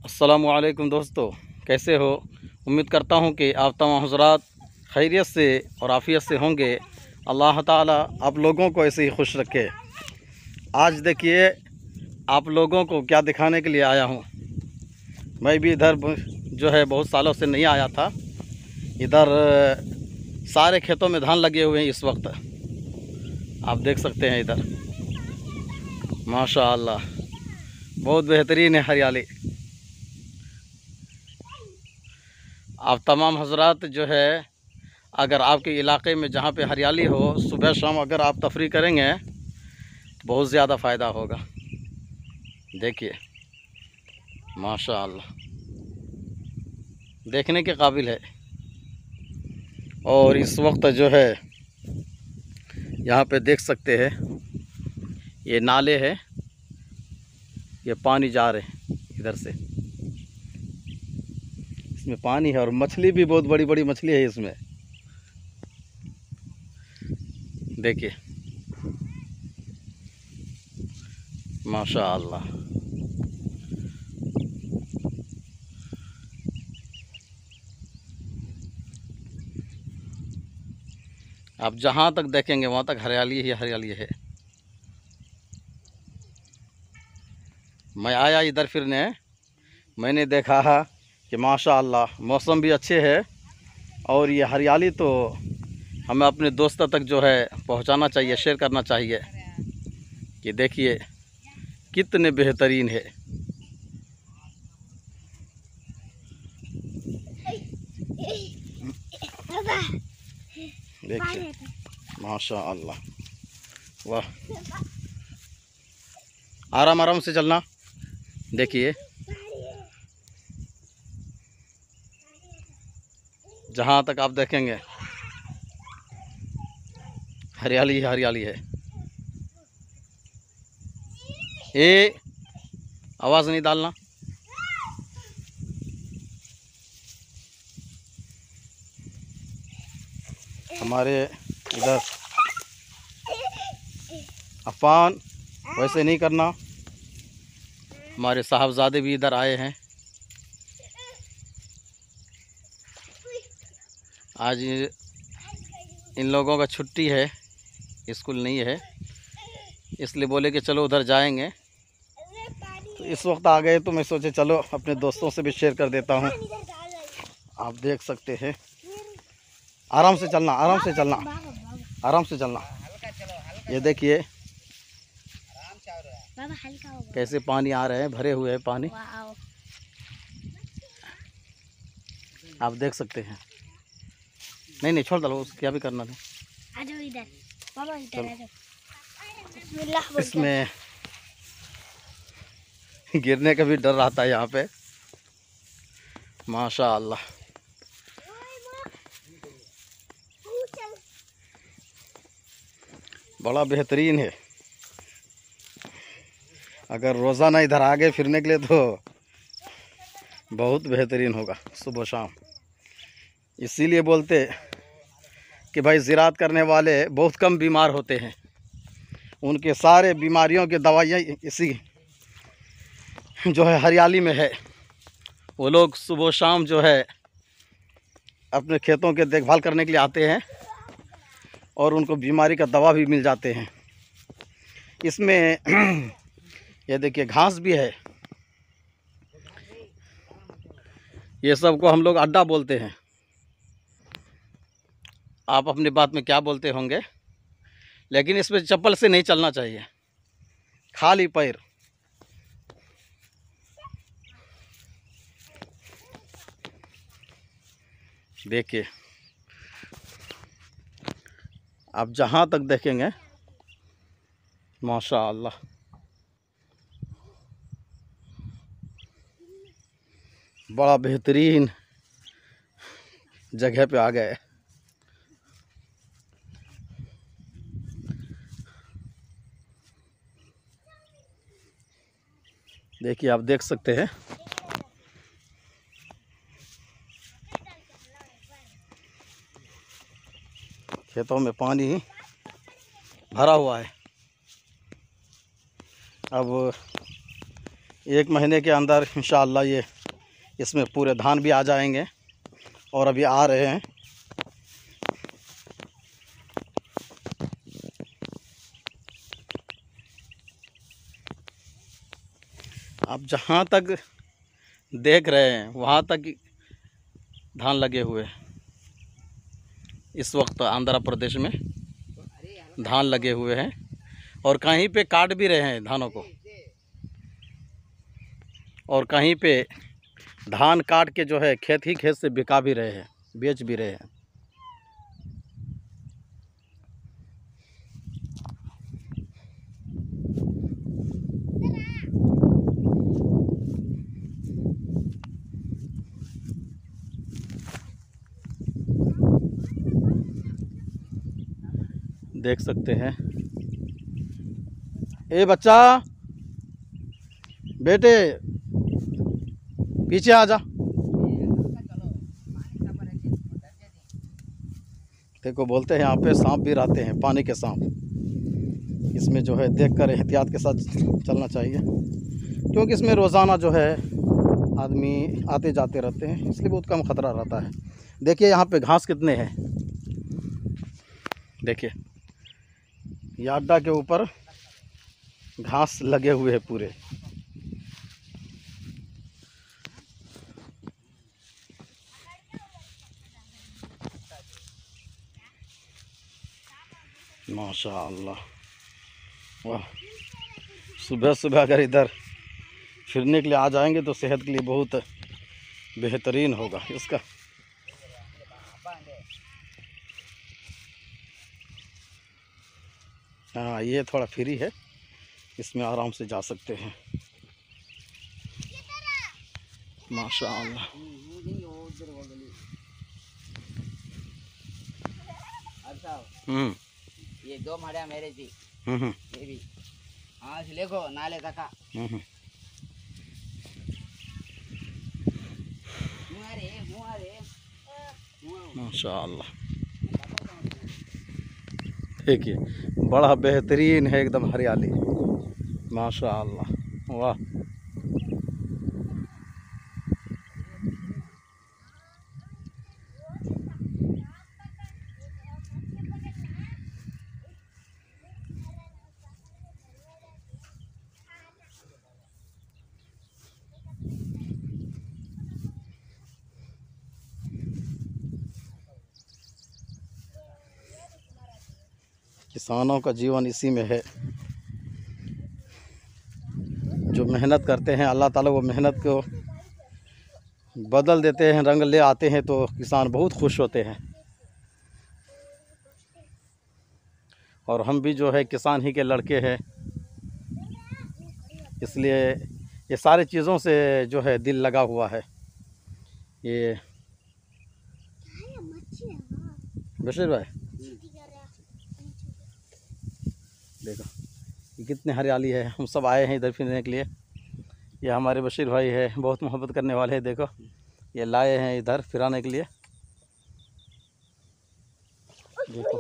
अस्सलामु अलैकुम दोस्तों, कैसे हो? उम्मीद करता हूँ कि आप तमाम हज़रात खैरियत से और आफ़ियत से होंगे। अल्लाह ताला आप लोगों को ऐसे ही खुश रखे। आज देखिए आप लोगों को क्या दिखाने के लिए आया हूँ। मैं भी इधर जो है बहुत सालों से नहीं आया था। इधर सारे खेतों में धान लगे हुए हैं इस वक्त। आप देख सकते हैं इधर माशाअल्लाह बहुत बेहतरीन है हरियाली। आप तमाम हज़रात जो है अगर आपके इलाके में जहाँ पे हरियाली हो, सुबह शाम अगर आप तफरी करेंगे बहुत ज़्यादा फ़ायदा होगा। देखिए माशाअल्लाह देखने के काबिल है। और इस वक्त जो है यहाँ पे देख सकते हैं ये नाले हैं, ये पानी जा रहे हैं इधर से, इसमें पानी है और मछली भी बहुत बड़ी बड़ी मछली है इसमें। देखिए माशाअल्लाह। आप जहाँ तक देखेंगे वहाँ तक हरियाली ही हरियाली है। मैं आया इधर फिरने, मैंने देखा कि माशाअल्लाह मौसम भी अच्छे है और ये हरियाली तो हमें अपने दोस्तों तक जो है पहुंचाना चाहिए, शेयर करना चाहिए कि देखिए कितने बेहतरीन है। देखिए माशाअल्लाह, वाह। आराम आराम से चलना। देखिए जहाँ तक आप देखेंगे हरियाली ही हरियाली है। ये आवाज़ नहीं डालना। हमारे इधर अफान वैसे नहीं करना। हमारे साहबजादे भी इधर आए हैं। आज इन लोगों का छुट्टी है, स्कूल नहीं है, इसलिए बोले कि चलो उधर जाएंगे। तो इस वक्त आ गए तो मैं सोचे चलो अपने दोस्तों से भी शेयर कर देता हूँ। आप देख सकते हैं, आराम से चलना, आराम से चलना, आराम से चलना। ये देखिए कैसे पानी आ रहे हैं, भरे हुए हैं पानी। आप देख सकते हैं। नहीं नहीं छोड़ दो, क्या भी करना था। इसमें गिरने का भी डर रहता है यहाँ पे। माशाअल्लाह बड़ा बेहतरीन है। अगर रोज़ाना इधर आ गए फिरने के लिए तो बहुत बेहतरीन होगा सुबह शाम। इसीलिए बोलते कि भाई ज़िराअत करने वाले बहुत कम बीमार होते हैं, उनके सारे बीमारियों की दवाइयाँ इसी जो है हरियाली में है। वो लोग सुबह शाम जो है अपने खेतों के देखभाल करने के लिए आते हैं और उनको बीमारी का दवा भी मिल जाते हैं। इसमें ये देखिए घास भी है। ये सब को हम लोग अड्डा बोलते हैं। आप अपनी बात में क्या बोलते होंगे, लेकिन इसमें चप्पल से नहीं चलना चाहिए, खाली पैर। देखिए आप जहाँ तक देखेंगे माशाअल्लाह बड़ा बेहतरीन जगह पे आ गए। देखिए आप देख सकते हैं खेतों में पानी भरा हुआ है। अब 1 महीने के अंदर इंशाअल्लाह ये इसमें पूरे धान भी आ जाएंगे और अभी आ रहे हैं। आप जहाँ तक देख रहे हैं वहाँ तक धान लगे हुए हैं। इस वक्त आंध्र प्रदेश में धान लगे हुए हैं और कहीं पे काट भी रहे हैं धानों को, और कहीं पे धान काट के जो है खेत ही खेत से बिका भी रहे हैं, बेच भी रहे हैं। देख सकते हैं। ए बच्चा, बेटे पीछे आ जा। देखो बोलते हैं यहाँ पे सांप भी रहते हैं, पानी के सांप। इसमें जो है देखकर एहतियात के साथ चलना चाहिए, क्योंकि इसमें रोज़ाना जो है आदमी आते जाते रहते हैं, इसलिए बहुत कम ख़तरा रहता है। देखिए यहाँ पे घास कितने हैं, देखिए ये अड्डा के ऊपर घास लगे हुए हैं पूरे। माशाअल्लाह, वाह। सुबह सुबह अगर इधर फिरने के लिए आ जाएंगे तो सेहत के लिए बहुत बेहतरीन होगा इसका। हाँ, ये थोड़ा फ्री है, इसमें आराम से जा सकते हैं। माशाअल्लाह। ये 2 माड़िया मेरे थी, ये भी आज लेको नाले तक। माशाअल्लाह, देखिए बड़ा बेहतरीन है, एकदम हरियाली। माशाअल्लाह, वाह। किसानों का जीवन इसी में है। जो मेहनत करते हैं अल्लाह ताला वो मेहनत को बदल देते हैं, रंग ले आते हैं, तो किसान बहुत खुश होते हैं। और हम भी जो है किसान ही के लड़के हैं, इसलिए ये सारी चीज़ों से जो है दिल लगा हुआ है। ये बशीर भाई देखो ये कितनी हरियाली है। हम सब आए हैं इधर फिरने के लिए। ये हमारे बशीर भाई है, बहुत मोहब्बत करने वाले हैं। देखो ये लाए हैं इधर फिराने के लिए। देखो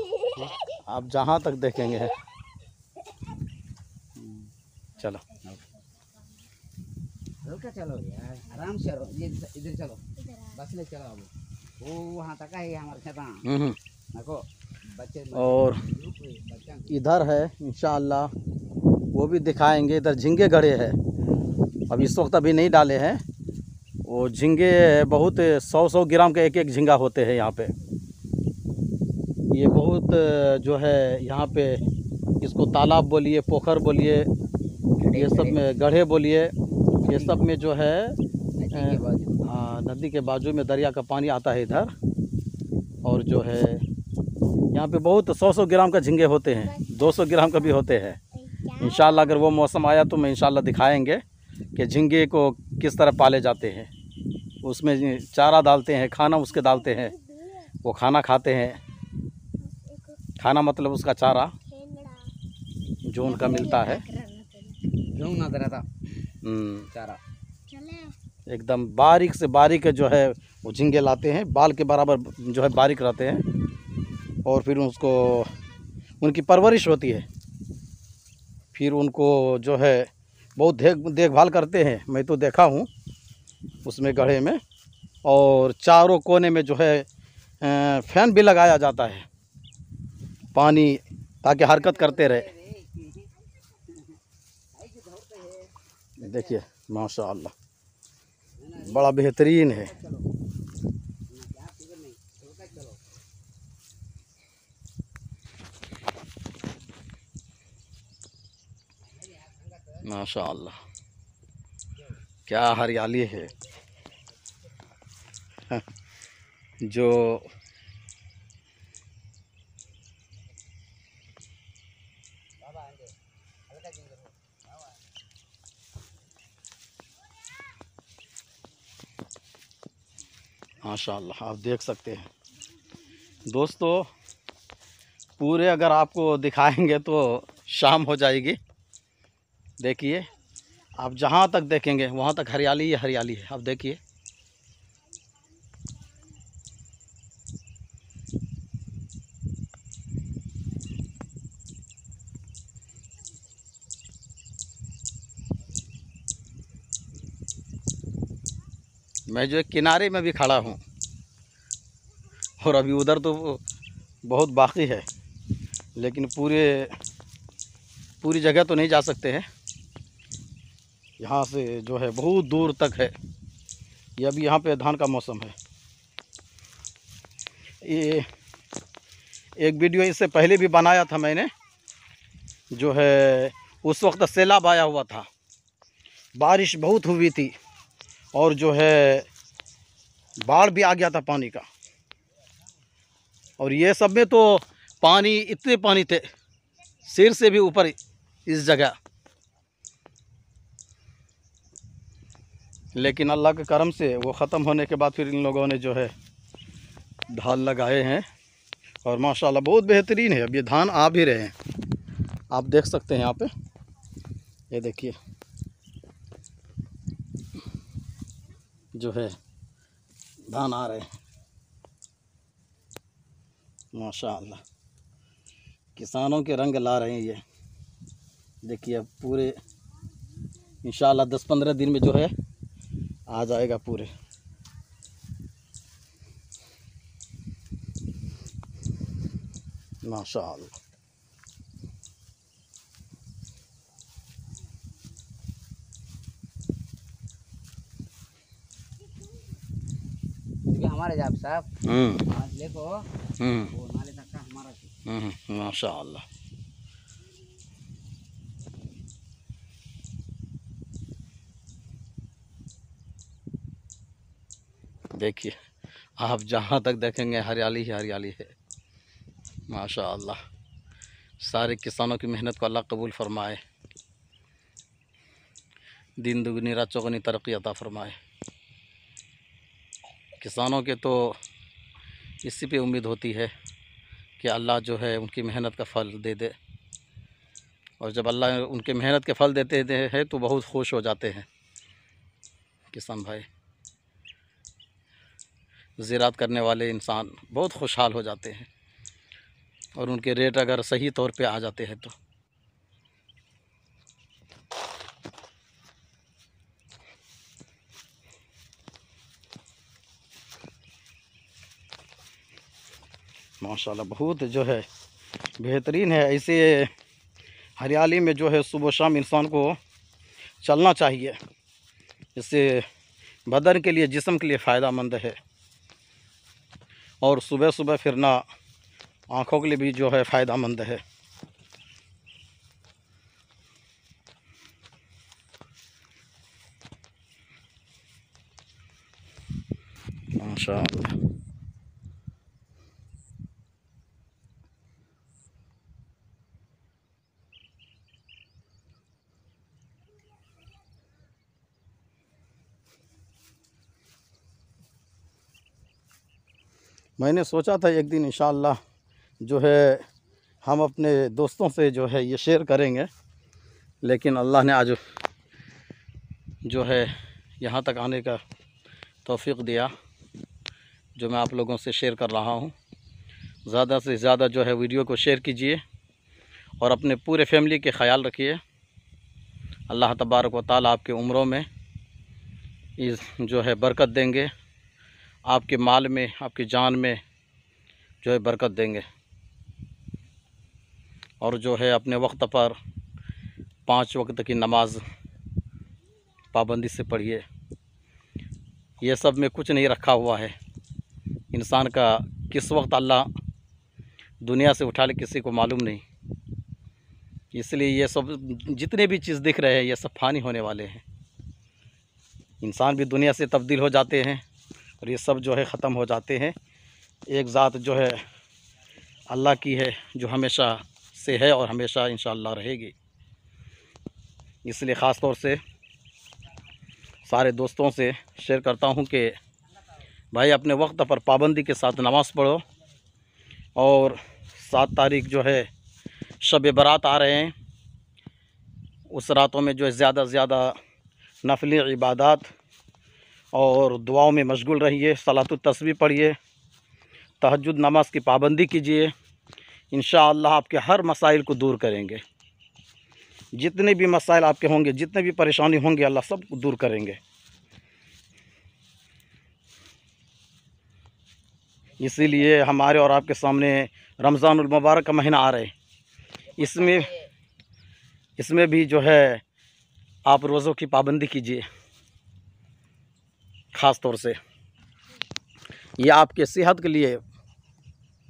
आप जहाँ तक देखेंगे है। चलो हल्का चलो यार, आराम से चलो, इधर चलो, बस ले चलो। अब वो वहाँ तक है हमारे खेत। देखो बच्चे और इधर है इंशाअल्लाह, वो भी दिखाएंगे। इधर झींगे गड़े हैं, अब इस वक्त अभी नहीं डाले हैं। वो झींगे बहुत 100-100 ग्राम के एक झींगा होते हैं यहाँ पे। ये बहुत जो है यहाँ पे, इसको तालाब बोलिए, पोखर बोलिए, ये सब में गड्ढे बोलिए, ये सब में जो है नदी के बाजू में दरिया का पानी आता है इधर। और जो है यहाँ पे बहुत 100-100 ग्राम का झींगे होते हैं, 200 ग्राम का भी होते हैं। इंशाअल्लाह अगर वो मौसम आया तो मैं इंशाअल्लाह दिखाएंगे कि झींगे को किस तरह पाले जाते हैं। उसमें चारा डालते हैं, खाना उसके डालते हैं, वो खाना खाते हैं। खाना मतलब उसका चारा जो उनका मिलता है। चारा एकदम बारीक से बारीक जो है वो झींगे लाते हैं, बाल के बराबर जो है बारीक रहते हैं। और फिर उसको उनकी परवरिश होती है, फिर उनको जो है बहुत देखभाल करते हैं, मैं तो देखा हूँ उसमें गड्ढे में। और चारों कोने में जो है फैन भी लगाया जाता है पानी ताकि हरकत करते रहे। देखिए माशाअल्लाह बड़ा बेहतरीन है। माशाअल्लाह क्या हरियाली है। जो माशाअल्लाह आप देख सकते हैं दोस्तों, पूरे अगर आपको दिखाएंगे तो शाम हो जाएगी। देखिए आप जहाँ तक देखेंगे वहाँ तक हरियाली ही हरियाली है। आप देखिए मैं जो एक किनारे में भी खड़ा हूँ और अभी उधर तो बहुत बाकी है, लेकिन पूरी जगह तो नहीं जा सकते हैं। यहाँ से जो है बहुत दूर तक है। ये अभी यहाँ पे धान का मौसम है। ये एक वीडियो इससे पहले भी बनाया था मैंने, जो है उस वक्त सैलाब आया हुआ था, बारिश बहुत हुई थी और जो है बाढ़ भी आ गया था पानी का। और ये सब में तो पानी इतने पानी थे सिर से भी ऊपर इस जगह, लेकिन अल्लाह के करम से वो ख़त्म होने के बाद फिर इन लोगों ने जो है ढाल लगाए हैं और माशाल्लाह बहुत बेहतरीन है। अब ये धान आ भी रहे हैं, आप देख सकते हैं यहाँ पे। ये देखिए जो है धान आ रहे हैं माशाल्लाह। किसानों के रंग ला रहे हैं ये। देखिए अब पूरे इंशाल्लाह 10-15 दिन में जो है आ जाएगा पूरे। माशाअल्लाह हमारे जाप साहब देखो वो नाले तक का हमारा माशाअल्लाह। देखिए आप जहाँ तक देखेंगे हरियाली ही हरियाली है माशाअल्लाह। सारे किसानों की मेहनत को अल्लाह कबूल फरमाए, दिन दुगनी रात चौगुनी तरक्की अता फरमाए। किसानों के तो इसी पे उम्मीद होती है कि अल्लाह जो है उनकी मेहनत का फल दे दे, और जब अल्लाह उनके मेहनत के फल देते हैं तो बहुत खुश हो जाते हैं किसान भाई। ज़राअत करने वाले इंसान बहुत खुशहाल हो जाते हैं और उनके रेट अगर सही तौर पे आ जाते हैं तो। माशाल्लाह बहुत जो है बेहतरीन है। ऐसे हरियाली में जो है सुबह शाम इंसान को चलना चाहिए। इससे बदन के लिए, जिस्म के लिए फ़ायदा है और सुबह सुबह फिरना आँखों के लिए भी जो है फ़ायदामंद है। माशाअल्लाह मैंने सोचा था एक दिन इंशाअल्लाह जो है हम अपने दोस्तों से जो है ये शेयर करेंगे, लेकिन अल्लाह ने आज जो है यहाँ तक आने का तौफीक दिया, जो मैं आप लोगों से शेयर कर रहा हूँ। ज़्यादा से ज़्यादा जो है वीडियो को शेयर कीजिए और अपने पूरे फैमिली के ख्याल रखिए। अल्लाह तबारक व तआला आपके उम्रों में इस जो है बरकत देंगे, आपके माल में, आपकी जान में जो है बरकत देंगे। और जो है अपने वक्त पर 5 वक्त की नमाज पाबंदी से पढ़िए। ये सब में कुछ नहीं रखा हुआ है। इंसान का किस वक्त अल्लाह दुनिया से उठा ले किसी को मालूम नहीं। इसलिए ये सब जितने भी चीज़ दिख रहे हैं ये सब फ़ानी होने वाले हैं। इंसान भी दुनिया से तब्दील हो जाते हैं और ये सब जो है ख़त्म हो जाते हैं। एक ज़ात जो है अल्लाह की है, जो हमेशा से है और हमेशा इंशाअल्लाह रहेगी। इसलिए ख़ास तौर से सारे दोस्तों से शेयर करता हूँ कि भाई अपने वक्त पर पाबंदी के साथ नमाज़ पढ़ो। और 7 तारीख जो है शब बारात आ रहे हैं, उस रातों में जो है ज़्यादा से ज़्यादा नफली इबादत और दुआओं में मशगूल रहिए। सलातुत तस्बीह पढ़िए, तहज्जुद नमाज की पाबंदी कीजिए। इंशाअल्लाह आपके हर मसाइल को दूर करेंगे। जितने भी मसाइल आपके होंगे, जितने भी परेशानी होंगे, अल्लाह सब दूर करेंगे। इसीलिए हमारे और आपके सामने रमज़ानुल मुबारक का महीना आ रहा है। इसमें भी जो है आप रोज़ों की पाबंदी कीजिए। ख़ास तौर से ये आपके सेहत के लिए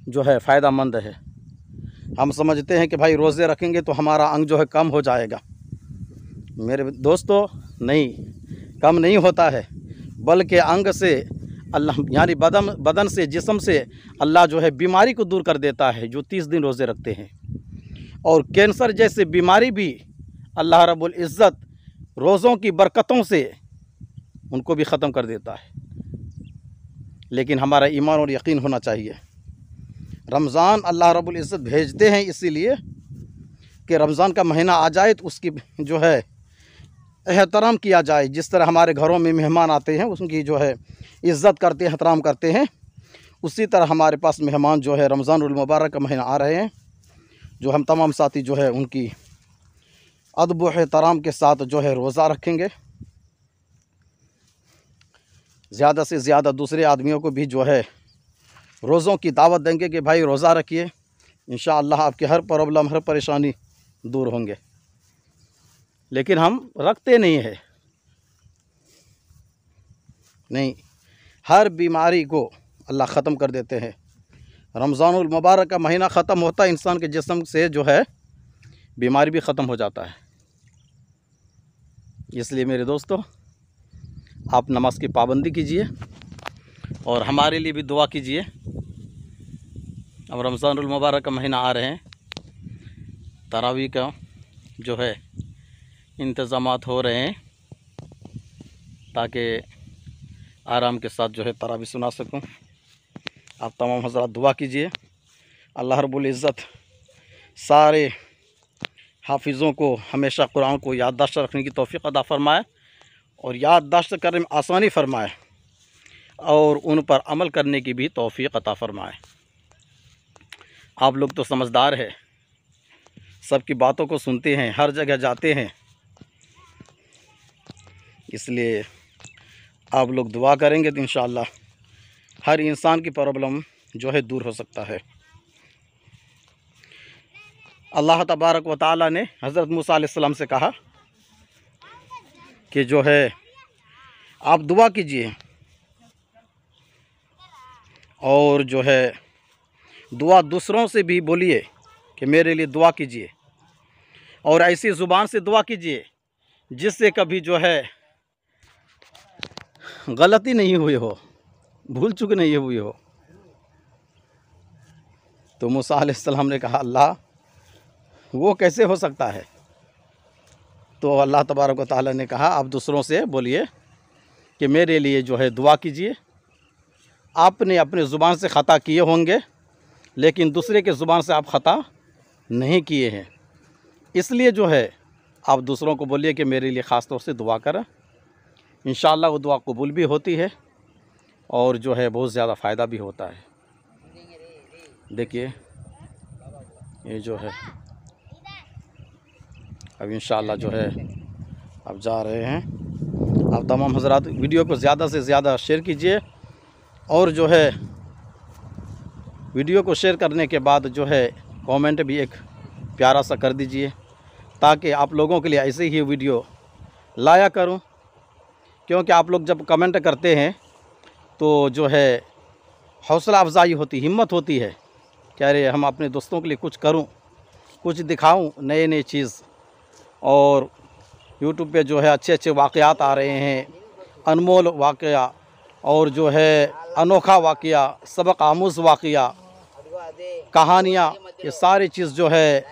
जो है फ़ायदेमंद है। हम समझते हैं कि भाई रोज़े रखेंगे तो हमारा अंग जो है कम हो जाएगा। मेरे दोस्तों, नहीं, कम नहीं होता है, बल्कि अंग से अल्लाह यानी बदन से, जिस्म से अल्लाह जो है बीमारी को दूर कर देता है जो 30 दिन रोज़े रखते हैं। और कैंसर जैसे बीमारी भी अल्लाह रब्बुल इज़्ज़त रोज़ों की बरकतों से उनको भी ख़त्म कर देता है। लेकिन हमारा ईमान और यकीन होना चाहिए। रमज़ान अल्लाह रब्बुल इज़्ज़त भेजते हैं इसीलिए कि रमज़ान का महीना आ जाए तो उसकी जो है एहतराम किया जाए। जिस तरह हमारे घरों में मेहमान आते हैं उनकी जो है इज़्ज़त करते हैं, एहतराम करते हैं, उसी तरह हमारे पास मेहमान जो है रमज़ानुल मुबारक का महीना आ रहे हैं, जो हम तमाम साथी जो है उनकी अदब व एहतराम के साथ जो है रोज़ा रखेंगे। ज़्यादा से ज़्यादा दूसरे आदमियों को भी जो है रोज़ों की दावत देंगे कि भाई रोज़ा रखिए, इंशाअल्लाह आपकी हर प्रॉब्लम, हर परेशानी दूर होंगे। लेकिन हम रखते नहीं हैं। नहीं, हर बीमारी को अल्लाह ख़त्म कर देते हैं। रमज़ानुल मुबारक का महीना ख़त्म होता है, इंसान के जिस्म से जो है बीमारी भी ख़त्म हो जाता है। इसलिए मेरे दोस्तों, आप नमाज की पाबंदी कीजिए और हमारे लिए भी दुआ कीजिए। अब रमज़ानुल मुबारक का महीना आ रहे हैं, तरावी का जो है इंतज़ामात हो रहे हैं ताकि आराम के साथ जो है तरावी सुना सकूं। आप तमाम हज़रात दुआ कीजिए, अल्लाह रब्बुल इज़्ज़त सारे हाफिज़ों को हमेशा कुरान को याददाश्त रखने की तौफ़ीक़ अता फ़रमाए और याददाश्त करने में आसानी फ़रमाए और उन पर अमल करने की भी तौफ़ीक़ अता फ़रमाए। आप लोग तो समझदार है, सबकी बातों को सुनते हैं, हर जगह जाते हैं, इसलिए आप लोग दुआ करेंगे तो इंशाअल्लाह हर इंसान की प्रॉब्लम जो है दूर हो सकता है। अल्लाह तबारक व तआला ने हज़रत मूसा अलैहिस्सलाम से कहा कि जो है आप दुआ कीजिए और जो है दुआ दूसरों से भी बोलिए कि मेरे लिए दुआ कीजिए, और ऐसी ज़ुबान से दुआ कीजिए जिससे कभी जो है गलती नहीं हुई हो, भूल चूक नहीं हुई हो। तो मूसा अलैहिस्सलाम ने कहा अल्लाह वो कैसे हो सकता है? तो अल्लाह तबारक व तआला ने कहा आप दूसरों से बोलिए कि मेरे लिए जो है दुआ कीजिए। आपने अपने ज़ुबान से ख़ता किए होंगे लेकिन दूसरे के ज़ुबान से आप ख़ता नहीं किए हैं, इसलिए जो है आप दूसरों को बोलिए कि मेरे लिए ख़ास तौर से दुआ करें। इंशाअल्लाह वो दुआ कबूल भी होती है और जो है बहुत ज़्यादा फ़ायदा भी होता है। देखिए ये जो है अब इंशाअल्लाह जो है अब जा रहे हैं। आप तमाम हज़रात वीडियो को ज़्यादा से ज़्यादा शेयर कीजिए, और जो है वीडियो को शेयर करने के बाद जो है कमेंट भी एक प्यारा सा कर दीजिए, ताकि आप लोगों के लिए ऐसे ही वीडियो लाया करूं। क्योंकि आप लोग जब कमेंट करते हैं तो जो है हौसला अफजाई होती, हिम्मत होती है कि अरे हम अपने दोस्तों के लिए कुछ करूं, कुछ दिखाऊं नए नए चीज़। और यूट्यूब पे जो है अच्छे अच्छे वाक़यात आ रहे हैं, अनमोल वाक़या और जो है अनोखा वाक़या, सबक आमूज़ वाक़या, कहानियाँ, ये सारी चीज़ जो है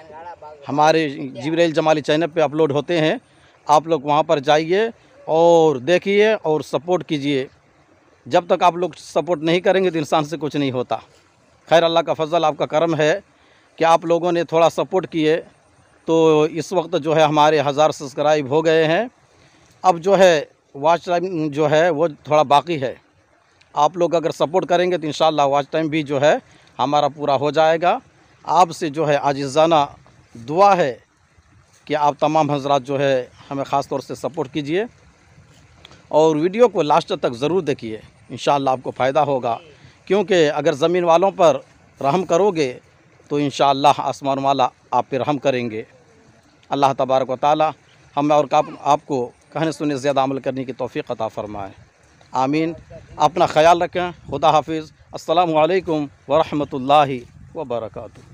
हमारे जिब्राइल जमाली चैनल पे अपलोड होते हैं। आप लोग वहाँ पर जाइए और देखिए और सपोर्ट कीजिए। जब तक आप लोग सपोर्ट नहीं करेंगे तो इंसान से कुछ नहीं होता। खैर, अल्लाह का फजल, आपका करम है कि आप लोगों ने थोड़ा सपोर्ट किए, तो इस वक्त जो है हमारे 1000 सब्सक्राइब हो गए हैं। अब जो है वॉच टाइम जो है वो थोड़ा बाकी है। आप लोग अगर सपोर्ट करेंगे तो इंशाअल्लाह वॉच टाइम भी जो है हमारा पूरा हो जाएगा। आपसे जो है आजिज़ाना दुआ है कि आप तमाम हज़रात जो है हमें ख़ास तौर से सपोर्ट कीजिए और वीडियो को लास्ट तक ज़रूर देखिए। इंशाअल्लाह आपको फ़ायदा होगा, क्योंकि अगर ज़मीन वालों पर रहम करोगे तो इंशाअल्लाह आसमान वाला आप पे रहम करेंगे। अल्लाह तबारक व तआला हमें और आपको कहने सुनने ज़्यादा अमल करने की तौफ़ीक़ अता फ़रमाए। आमीन। अपना ख्याल रखें। खुदा हाफिज़। अस्सलामु अलैकुम व रहमतुल्लाहि व बरकातुहू।